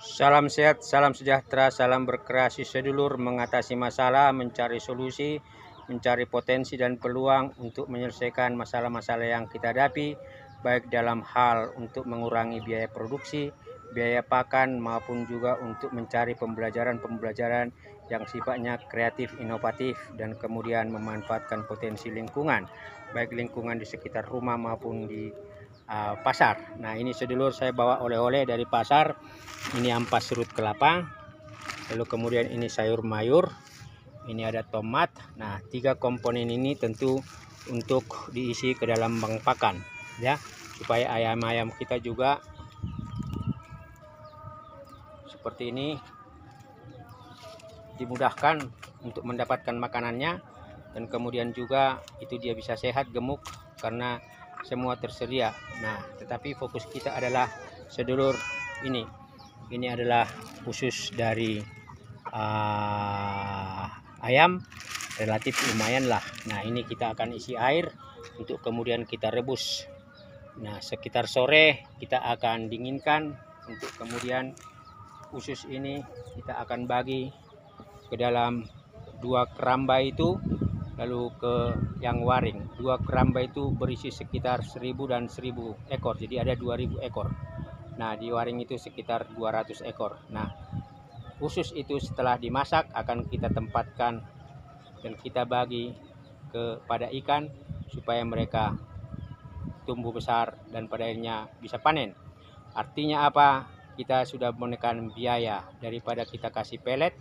Salam sehat, salam sejahtera, salam berkreasi sedulur, mengatasi masalah, mencari solusi, mencari potensi dan peluang untuk menyelesaikan masalah-masalah yang kita hadapi, baik dalam hal untuk mengurangi biaya produksi, biaya pakan, maupun juga untuk mencari pembelajaran-pembelajaran yang sifatnya kreatif, inovatif, dan kemudian memanfaatkan potensi lingkungan, baik lingkungan di sekitar rumah maupun di pasar. Nah, ini sedulur, saya bawa oleh-oleh dari pasar. Ini ampas serut kelapa, lalu kemudian ini sayur mayur, ini ada tomat. Nah, 3 komponen ini tentu untuk diisi ke dalam bank pakan, ya, supaya ayam-ayam kita juga seperti ini dimudahkan untuk mendapatkan makanannya, dan kemudian juga itu dia bisa sehat, gemuk, karena semua tersedia. Nah, tetapi fokus kita adalah sedulur ini adalah khusus dari ayam, relatif lumayan lah. Nah, ini kita akan isi air untuk kemudian kita rebus. Nah, sekitar sore kita akan dinginkan untuk kemudian usus ini kita akan bagi ke dalam 2 keramba itu, lalu ke yang waring. 2 keramba itu berisi sekitar 1000 dan 1000 ekor, jadi ada 2000 ekor. Nah, di waring itu sekitar 200 ekor. Nah, usus itu setelah dimasak akan kita tempatkan dan kita bagi kepada ikan supaya mereka tumbuh besar dan pada akhirnya bisa panen. Artinya apa? Kita sudah menekan biaya daripada kita kasih pelet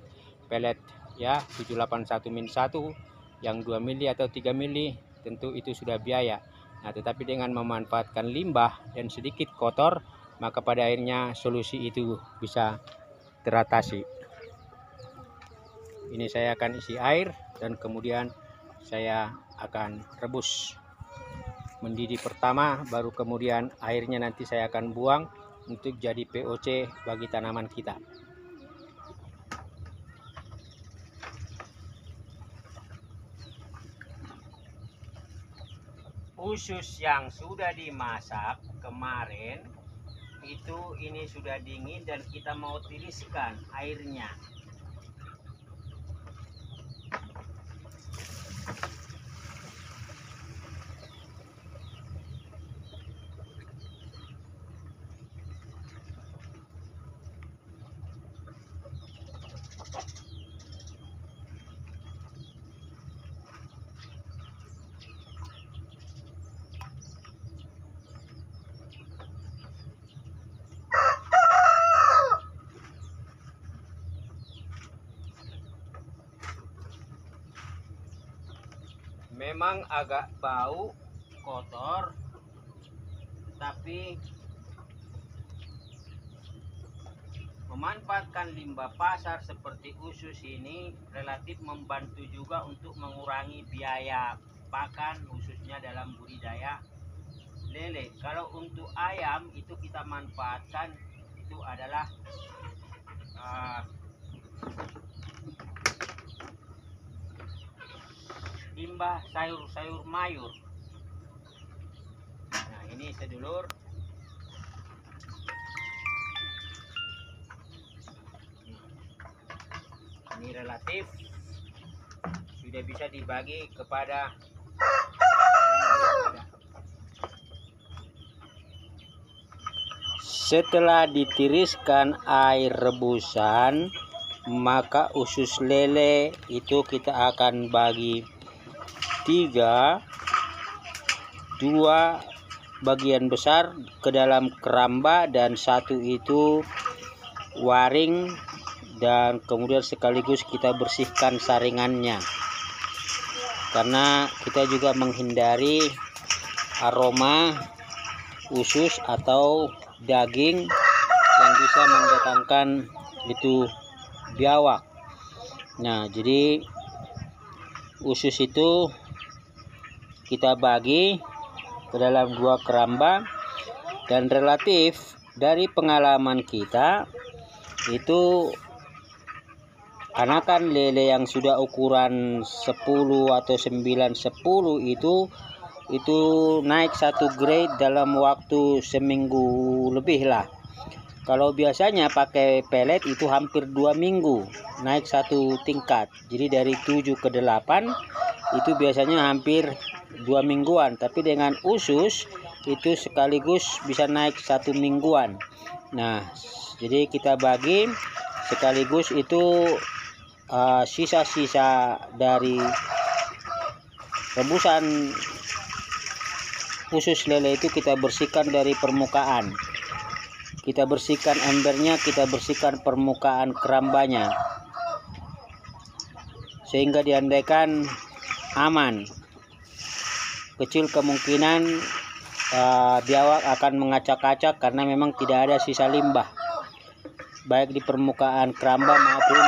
ya 781-1 yang 2 mili atau 3 mili, tentu itu sudah biaya. Nah, tetapi dengan memanfaatkan limbah dan sedikit kotor, maka pada akhirnya solusi itu bisa teratasi. Ini saya akan isi air dan kemudian saya akan rebus mendidih pertama, baru kemudian airnya nanti saya akan buang untuk jadi POC bagi tanaman kita. Usus yang sudah dimasak kemarin itu ini sudah dingin dan kita mau tiriskan airnya. Memang agak bau, kotor, tapi memanfaatkan limbah pasar seperti usus ini relatif membantu juga untuk mengurangi biaya pakan, khususnya dalam budidaya lele. Kalau untuk ayam itu kita manfaatkan itu adalah limbah sayur-sayur mayur. Nah, ini sedulur, ini relatif sudah bisa dibagi kepada setelah ditiriskan air rebusan, maka usus lele itu kita akan bagi 3, 2 bagian besar ke dalam keramba dan 1 itu waring, dan kemudian sekaligus kita bersihkan saringannya karena kita juga menghindari aroma usus atau daging yang bisa mendatangkan itu biawak. Nah, jadi usus itu kita bagi ke dalam 2 keramba, dan relatif dari pengalaman kita itu anakan lele yang sudah ukuran 10 atau 9-10 itu naik 1 grade dalam waktu seminggu lebih lah. Kalau biasanya pakai pelet itu hampir 2 minggu naik satu tingkat. Jadi dari 7 ke 8 itu biasanya hampir 2 mingguan. Tapi dengan usus itu sekaligus bisa naik 1 mingguan. Nah, jadi kita bagi sekaligus itu sisa-sisa dari rebusan usus lele itu kita bersihkan dari permukaan. Kita bersihkan embernya, kita bersihkan permukaan kerambanya, sehingga diandaikan aman. Kecil kemungkinan biawak akan mengacak-acak karena memang tidak ada sisa limbah, baik di permukaan keramba maupun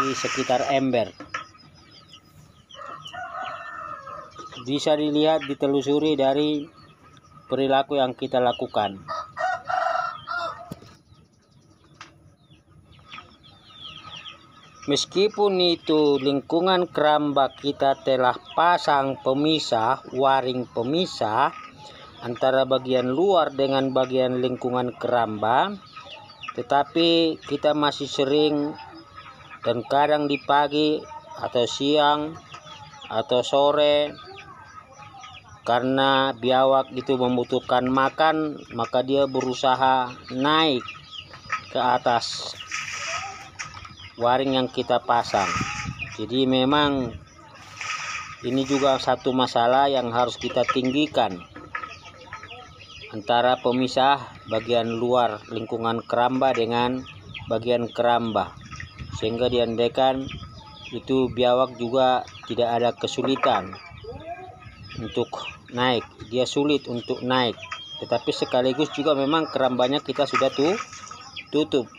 di sekitar ember. Bisa dilihat, ditelusuri dari perilaku yang kita lakukan. Meskipun itu lingkungan keramba kita telah pasang pemisah, waring pemisah antara bagian luar dengan bagian lingkungan keramba, tetapi kita masih sering dan kadang di pagi atau siang atau sore, karena biawak itu membutuhkan makan, maka dia berusaha naik ke atas waring yang kita pasang. Jadi memang ini juga satu masalah yang harus kita tinggikan antara pemisah bagian luar lingkungan keramba dengan bagian keramba, sehingga diandaikan itu biawak juga tidak ada kesulitan untuk naik. Dia sulit untuk naik, tetapi sekaligus juga memang kerambanya kita sudah tutup.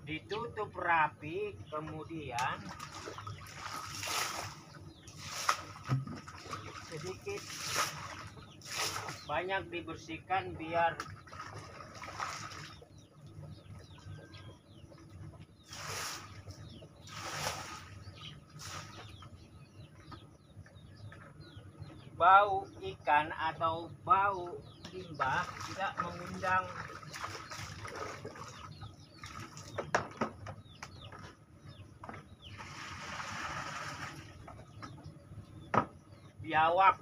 Ditutup rapi, kemudian sedikit banyak dibersihkan biar bau ikan atau bau limbah tidak mengundang biawak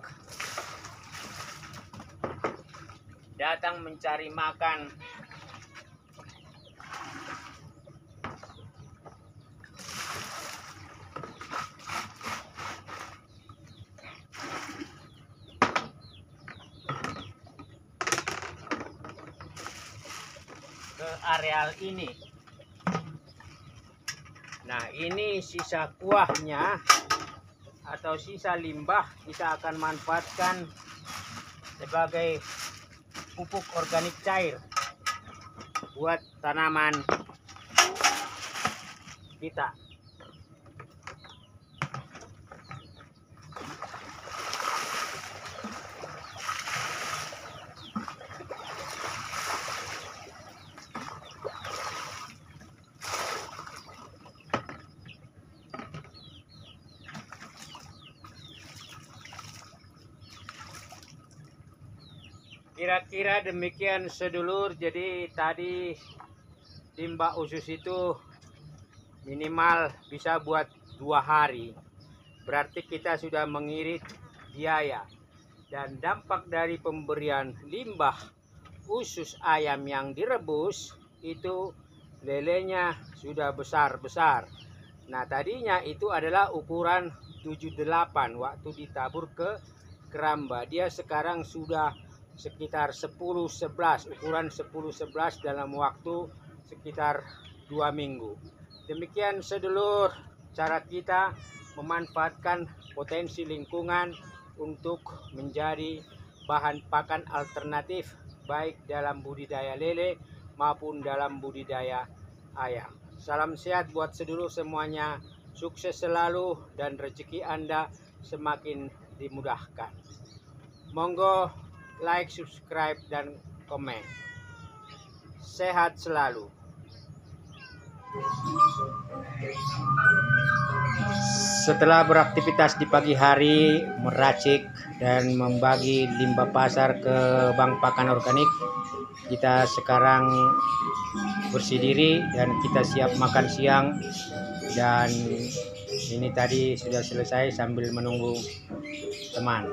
datang mencari makan. Ke areal ini. Nah, ini sisa kuahnya atau sisa limbah kita akan manfaatkan sebagai pupuk organik cair buat tanaman kita. Kira-kira demikian sedulur. Jadi tadi limbah usus itu minimal bisa buat 2 hari. Berarti kita sudah mengirit biaya. Dan dampak dari pemberian limbah usus ayam yang direbus itu lelenya sudah besar-besar. Nah, tadinya itu adalah ukuran 7-8 waktu ditabur ke keramba. Dia sekarang sudah sekitar 10-11, ukuran 10-11 dalam waktu sekitar 2 minggu. Demikian sedulur cara kita memanfaatkan potensi lingkungan untuk menjadi bahan pakan alternatif baik dalam budidaya lele maupun dalam budidaya ayam. Salam sehat buat sedulur semuanya, sukses selalu dan rezeki Anda semakin dimudahkan. Monggo like, subscribe, dan komen. Sehat selalu. Setelah beraktivitas di pagi hari, meracik dan membagi limbah pasar ke bank pakan organik, kita sekarang bersih diri dan kita siap makan siang. Dan ini tadi sudah selesai sambil menunggu teman.